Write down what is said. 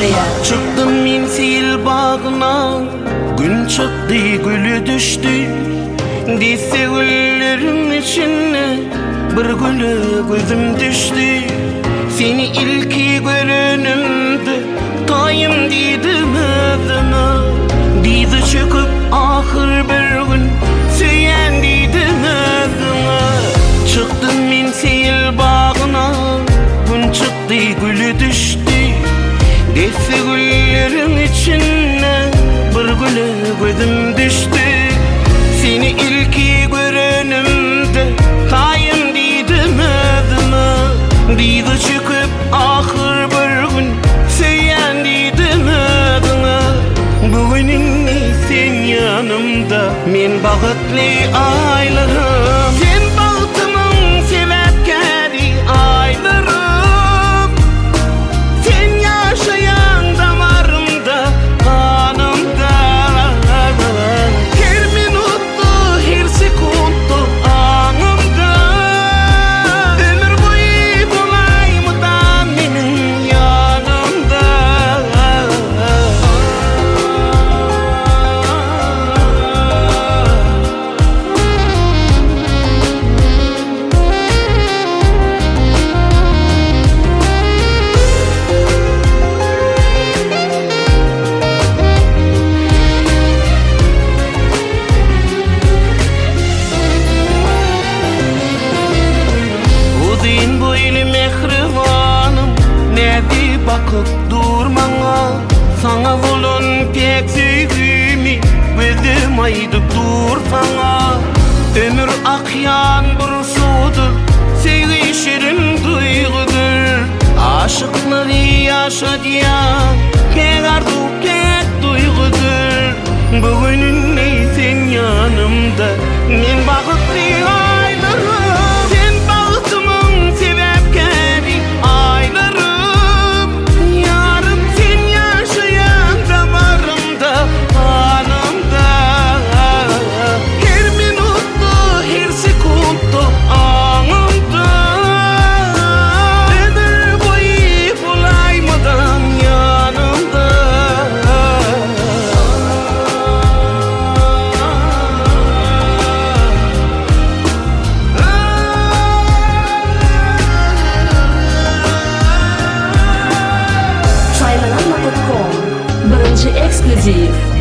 Player. Çıktım men sil bağına, gün çıktı gülü düştü. Dese güllerin içine bir gülü gözüm düştü. Seni ilki görünümde tayım dedim adına. Dizi çıkıp ahır bir gün söyyen dedim adına. Çıktım men sil bağına, gün çıktı gülü düştü. Dese güllerin içine bir gülü gözüm düştü. Seni ilki görünümde tayım dedim adına. Dizi çıkıp ahır bir gün söyyen dedim adına. Bugünün sen yanımda, men bağıtlı aylarım. Sen bağıtımın sebepkari aylarım. Sen yaşayan damarımda, kanımda. Her minuttu, her sekundu anımda. Ömür boyu bulaymadan benim yanımda. Uzun boylu mehribanım, nerede bakıp durmana. Sana bulun pek sevgimi, gözüm aydıp dur sana. Ömür akyan bir sudur, sevgi şirin duygudur. Aşıkları yaşayan pek arzu pek duygudur. Bugünün sen yanımda, men bağıtlı aylarım. Sen bağıtımın sebepkari aylarım. Yarım sen yaşayan damarımda, kanımda. Her minuttu, her sekundu anımda. Ömür boyu bulaymadan yanımda. Saylananma.com. Birinci ekskluziv.